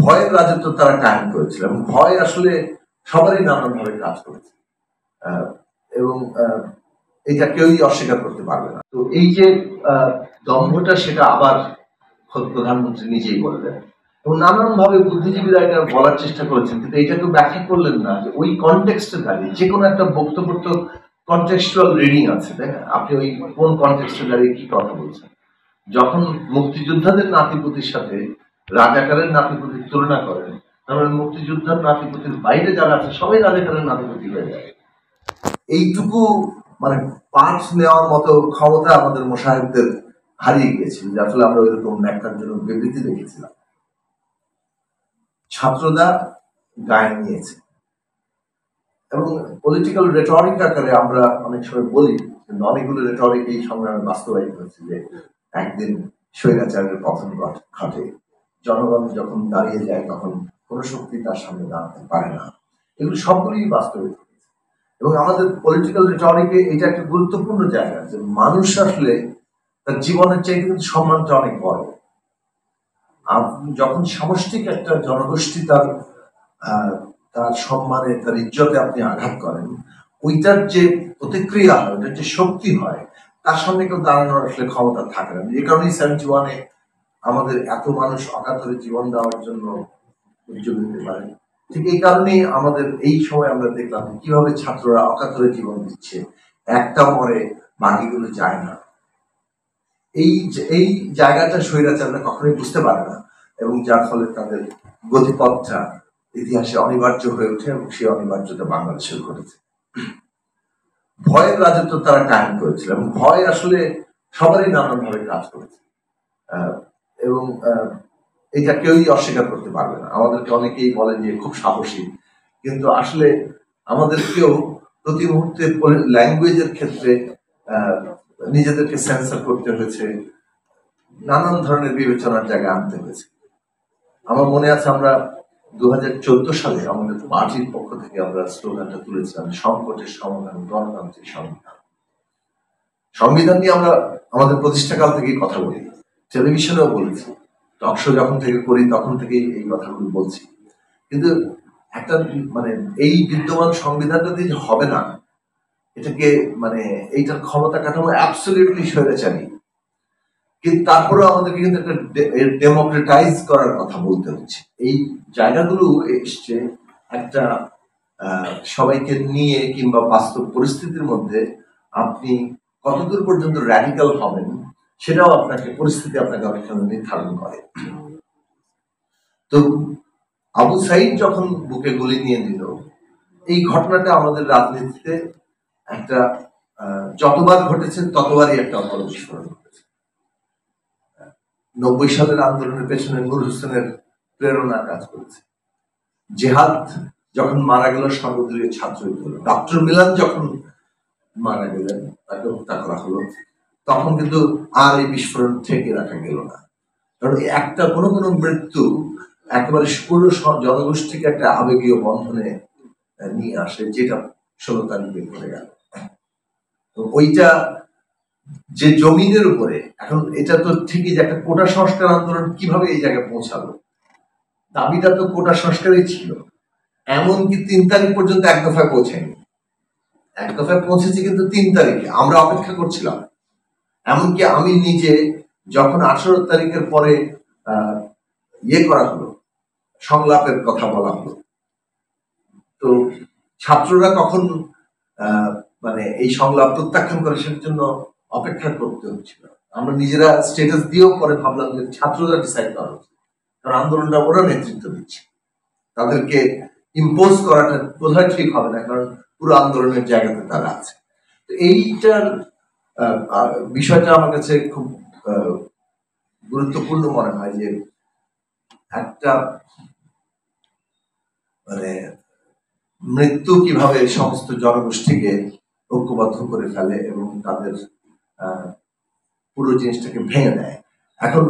ভয়ের রাজত্ব তারা কায়েম করেছিল এবং ভয় আসলে সবারই নানানভাবে কাজ করেছে এবং এটা কেউই অস্বীকার করতে পারবে না। তো এই যে দম্ভটা, সেটা আবার প্রধানমন্ত্রী নিজেই বললেন এবং নানানভাবে বুদ্ধিজীবীরা এটা বলার চেষ্টা করেছেন, কিন্তু এটাকে ব্যাখ্যা করলেন না যে ওই কনটেক্সটে দাঁড়িয়ে যে কোনো একটা বক্তব্য তো কনটেক্সচুয়াল রিডিং আছে, তাই না? আপনি ওই কোন কনটেক্সটে দাঁড়িয়ে কি কথা বলছেন। যখন মুক্তিযোদ্ধাদের নাতিপুতির সাথে রাজাকারের নাতিপুতির তুলনা করেন, তাহলে মুক্তিযোদ্ধার নাতিপুতির বাইরে যারা আছে সবাই রাজাকারের নাতিপুতি হয়ে যায়। এইটুকু মানে পাঠ নেওয়ার মতো ক্ষমতা আমাদের মোশাহেবদের হারিয়ে গিয়েছিল, যে আসলে আমরা ওইরকম ন্যাক্কারজনক বিবৃতি দেখেছিলাম। ছাত্ররা গায়ে নিয়েছে এবং পলিটিক্যাল রেটরিক আকারে আমরা অনেক সময় বলি, কিন্তু অনেকগুলো রেটরিক এই সংগ্রামে বাস্তবায়িত হয়েছে যে একদিন স্বৈরাচারের পতন ঘটে, জনগণ যখন দাঁড়িয়ে যায় তখন কোন শক্তি তার সামনে দাঁড়াতে পারে না। এগুলো সবগুলোই বাস্তবায়িত হয়েছে এবং আমাদের পলিটিক্যাল রেটরিকে এটা একটা গুরুত্বপূর্ণ জায়গা, যে মানুষ আসলে তার জীবনের চাইতে কিন্তু সম্মানটা অনেক বড়। যখন সামষ্টিক একটা জনগোষ্ঠী তার সম্মানে, তার ইজ্জতে আপনি আঘাত করেন, ওইটার যে প্রতিক্রিয়া হয়, ওইটার যে শক্তি হয়, তার সামনে কেউ দাঁড়ানোর আসলে ক্ষমতা থাকে না। এই কারণেই 71-এ আমাদের এত মানুষ অকাতরে জীবন দেওয়ার জন্য উদ্যোগ নিতে পারে। ঠিক এই কারণেই আমাদের এই সময় আমরা দেখলাম কিভাবে ছাত্ররা অকাতরে জীবন দিচ্ছে, একটা মরে বাকিগুলো যায় না। এই জায়গাটা স্বৈরাচাররা কখনোই বুঝতে পারে না এবং যার ফলে তাদের গতিপথটা ইতিহাসে অনিবার্য হয়ে ওঠে এবং সেই অনিবার্যতা বাংলাদেশে ঘটেছে। ভয়ের রাজত্ব তারা কায়েম করেছিল এবং ভয় আসলে সবারই নানানভাবে কাজ করেছে এবং এটা কেউই অস্বীকার করতে পারবে না। আমাদেরকে অনেকেই বলেন যে খুব সাহসী, কিন্তু আসলে আমাদেরকেও প্রতি মুহূর্তে ল্যাঙ্গুয়েজের ক্ষেত্রে নিজেদেরকে সেন্সর করতে হয়েছে, নানান ধরনের বিবেচনার জায়গায় আনতে হয়েছে। আমার মনে আছে আমরা 2014 সালে আমাদের পার্টির পক্ষ থেকে আমরা স্লোগানটা তুলেছিলাম, সংকটের সমাধান গণতান্ত্রিক সংবিধান। সংবিধান নিয়ে আমরা আমাদের প্রতিষ্ঠাকাল থেকেই কথা বলি, টেলিভিশনেও বলেছি, টক শো যখন থেকে করি তখন থেকেই এই কথাগুলো বলছি। কিন্তু একটা মানে এই বিদ্যমান সংবিধানটা দিয়ে হবে না, এটাকে মানে এইটার ক্ষমতা কাঠামো অ্যাবসলিউটলি স্বৈরাচারী, কিন্তু তারপরেও আমাদেরকে কিন্তু একটা ডেমোক্রেটাইজ করার কথা বলতে হচ্ছে। এই জায়গাগুলো এসছে একটা সবাইকে নিয়ে কিংবা বাস্তব পরিস্থিতির মধ্যে আপনি কতদূর পর্যন্ত র্যাডিক্যাল হবেন সেটাও পরিস্থিতি আপনাকে অনেক সময় নির্ধারণ করে। তো আবু সাইদ যখন বুকে গুলি নিয়ে নিল, এই ঘটনাটা আমাদের রাজনীতিতে একটা যতবার ঘটেছে ততবারই একটা অপরাধ বিস্ফোরণ ঘটেছে। 90 সালের আন্দোলনের পেছনে নূর হোসেনের প্রেরণা কাজ করেছে। জেহাদ যখন মারা গেল সর্বদলীয় ছাত্র বিদ্রোহ, ডক্টর মিলান যখন মারা গেলেন, তাকে হত্যা করা হলো, তখন কিন্তু আর এই বিস্ফোরণ থেকে রাখা গেল না। কারণ একটা কোনো মৃত্যু একেবারে পুরো জনগোষ্ঠীকে একটা আবেগীয় বন্ধনে নিয়ে আসে, যেটা 16 তারিখে ঘটে গেল। তো ওইটা যে জমিনের উপরে, এখন এটা তো ঠিকই যে একটা কোটা সংস্কার আন্দোলন কিভাবে এই জায়গায় পৌঁছালো, দাবিটা তো কোটা সংস্কারই ছিল। এমনকি 3 তারিখ পর্যন্ত এক দফায় পৌঁছায়নি, এক দফায় পৌঁছেছি কিন্তু 3 তারিখে আমরা অপেক্ষা করছিলাম। এমনকি আমি নিজে যখন 18 তারিখের পরে করা হলো, সংলাপের কথা বলা হলো, তো ছাত্ররা কখন মানে এই সংলাপ প্রত্যাখ্যান করে সেটার জন্য অপেক্ষা করতে হচ্ছিল। আমরা নিজেরা স্ট্যাটাস দিয়েও পরে ভাবলাম যে ছাত্ররা ডিসাইড করা হচ্ছে, কারণ আন্দোলনটা ওরা নেতৃত্ব দিচ্ছে, তাদেরকে ইম্পোজ করাটা বোধহয় ঠিক হবে না, কারণ পুরো আন্দোলনের জায়গাতে তারা আছে। তো এইটার বিষয়টা আমার কাছে খুব গুরুত্বপূর্ণ মনে হয় যে একটা মানে মৃত্যু কিভাবে সমস্ত জনগোষ্ঠীকে ঐক্যবদ্ধ করে ফেলে এবং তাদের পুরো জিনিসটাকে ভেঙে দেয়। এখন